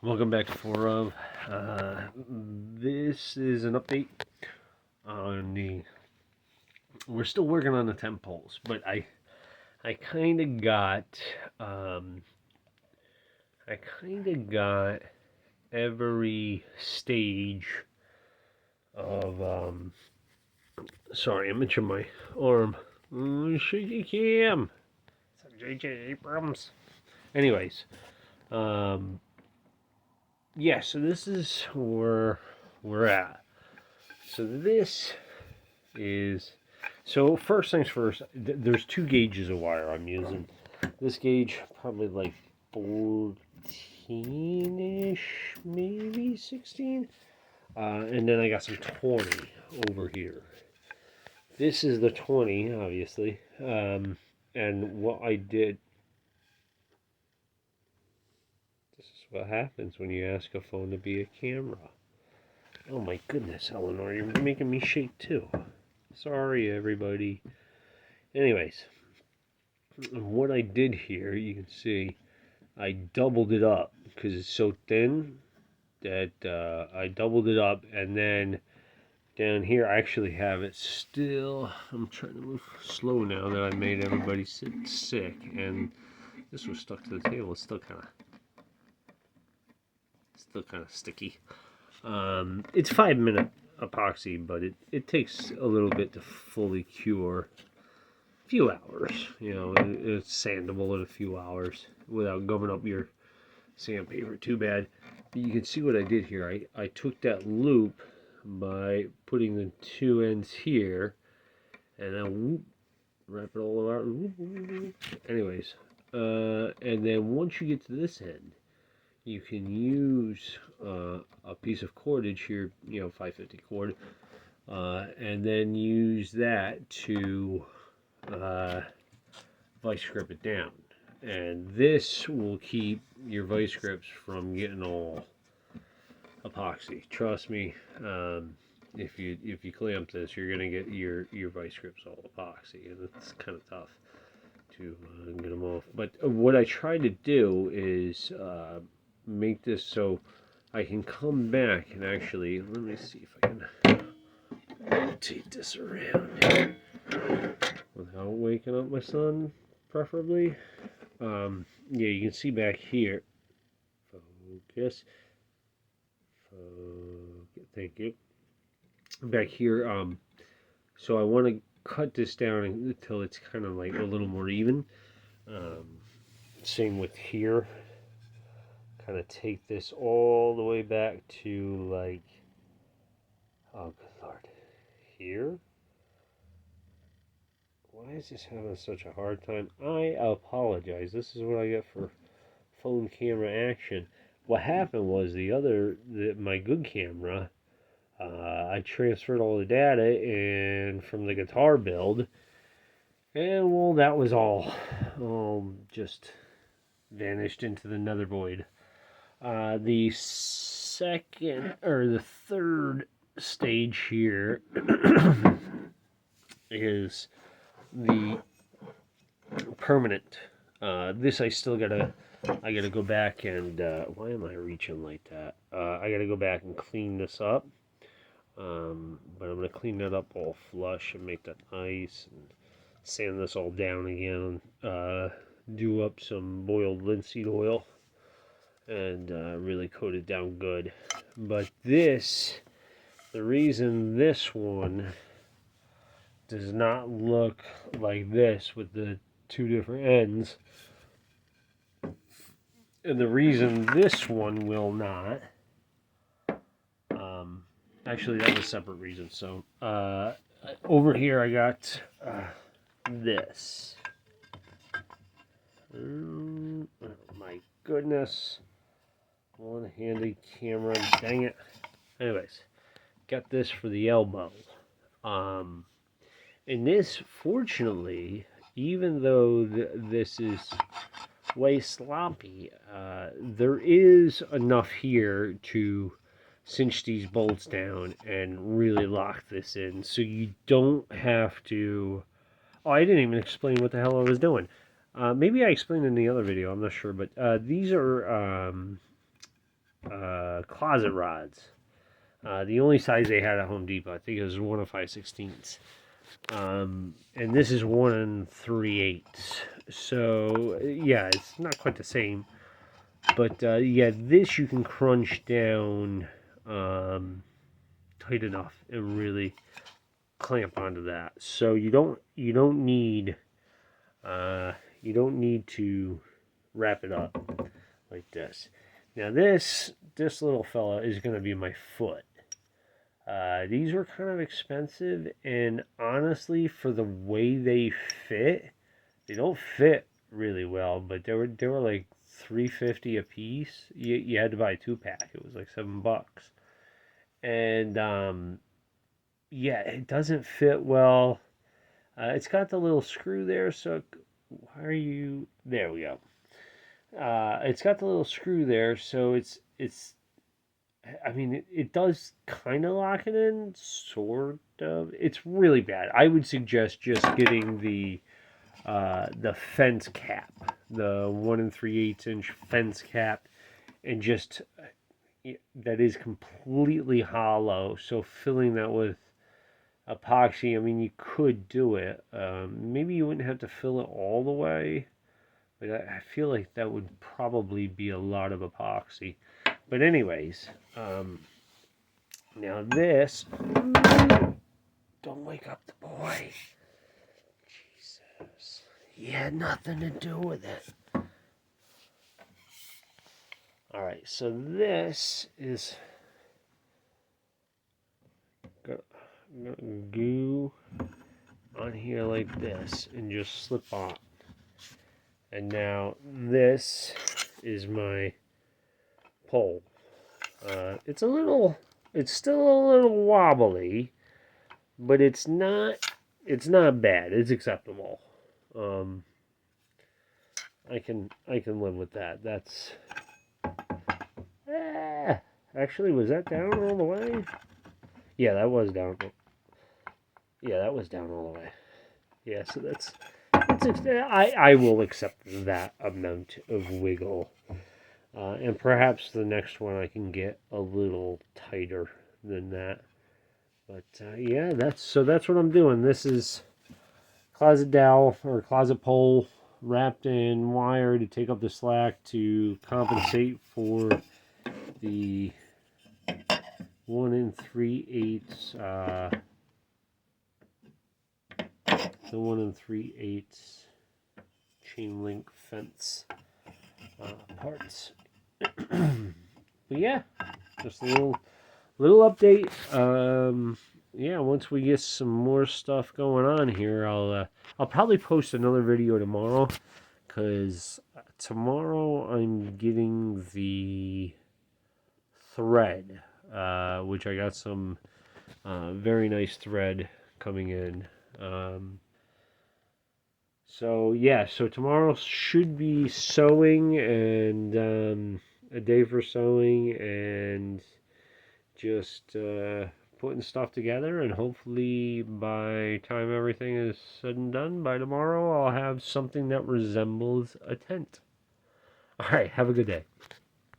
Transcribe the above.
Welcome back to 4of. This is an update on the. We're still working on the temp poles, but I kind of got I kind of got every stage of Sorry, I'm itching my arm. Shaky cam. It's J.J. Abrams. Anyways, um, yeah. So this is where we're at. So this is first things first. There's two gauges of wire I'm using. This gauge probably like 14ish, maybe 16, and then I got some 20 over here. This is the 20, obviously, and what I did. This is what happens when you ask a phone to be a camera. Oh my goodness, Eleanor, you're making me shake too. Sorry, everybody. Anyways, what I did here, you can see, I doubled it up because it's so thin that I doubled it up, and then down here I actually have it still. I'm trying to move slow now that I made everybody sit sick, and this was stuck to the table. It's still kind of sticky. It's 5-minute epoxy, but it takes a little bit to fully cure. Few hours, it's sandable in a few hours without gumming up your sandpaper too bad. But you can see what I did here. I took that loop by putting the two ends here and then whoop, wrap it all around. Whoop. Anyways, and then once you get to this end, you can use a piece of cordage here, 550 cord, and then use that to vice grip it down, and this will keep your vice grips from getting all epoxy. Trust me, if you clamp this, you're gonna get your vice grips all epoxy, and it's kind of tough to get them off. But what I try to do is make this so I can come back and actually, let me see if I can rotate this around without waking up my son, preferably. Yeah, you can see back here. Focus. Thank you. Back here, so I want to cut this down until it's kind of like a little more even. Same with here. Kind of take this all the way back to like, oh good lord, here. Why is this having such a hard time? I apologize. This is what I get for phone camera action. What happened was my good camera, I transferred all the data and from the guitar build, and well, that was all just vanished into the nether void. The second or the third stage here is the permanent. This I gotta go back and why am I reaching like that? I gotta go back and clean this up. But I'm gonna clean that up all flush and make that nice and sand this all down again. Do up some boiled linseed oil and really coat it down good. But the reason this one does not look like this with the two different ends, and the reason this one will not, actually that was a separate reason. So over here I got this. Oh my goodness, one-handed camera, dang it. Anyways, got this for the elbow. And this, fortunately, even though this is way sloppy, there is enough here to cinch these bolts down and really lock this in, so you don't have to. Oh, I didn't even explain what the hell I was doing. Maybe I explained in the other video, I'm not sure, but these are closet rods. The only size they had at Home Depot, I think it was 1 and 5/16. And this is 1 3/8. So yeah, it's not quite the same, but yeah, this you can crunch down tight enough and really clamp onto that. So you don't need to wrap it up like this. Now this little fella is going to be my foot. These were kind of expensive, and honestly, for the way they fit, they don't fit really well. But they were like $3.50 a piece. You had to buy a 2-pack. It was like $7, and yeah, it doesn't fit well. It's got the little screw there, so why are you? There we go. It's got the little screw there, so it's. I mean, it does kind of lock it in, sort of. It's really bad. I would suggest just getting the fence cap, the 1 3/8 inch fence cap, and just that is completely hollow. So filling that with epoxy, I mean, you could do it. Maybe you wouldn't have to fill it all the way, but I feel like that would probably be a lot of epoxy. But anyways, now this, don't wake up the boy. Jesus, he had nothing to do with it. All right, so this is goo on here like this and just slip on. And now this is my pole. It's still a little wobbly, but it's not bad. It's acceptable. I can live with that. That's actually, was that down all the way? Yeah, that was down. Yeah, that was down all the way. Yeah, so that's I will accept that amount of wiggle. And perhaps the next one I can get a little tighter than that. But yeah, that's what I'm doing. This is closet dowel or closet pole wrapped in wire to take up the slack to compensate for the 1 3/8 the 1 3/8 chain link fence parts. But yeah, just a little update. Yeah, once we get some more stuff going on here, I'll probably post another video tomorrow, because tomorrow I'm getting the thread, which I got some very nice thread coming in. So yeah, so tomorrow should be sewing and a day for sewing and just putting stuff together, and hopefully by time everything is said and done, by tomorrow I'll have something that resembles a tent. All right, have a good day.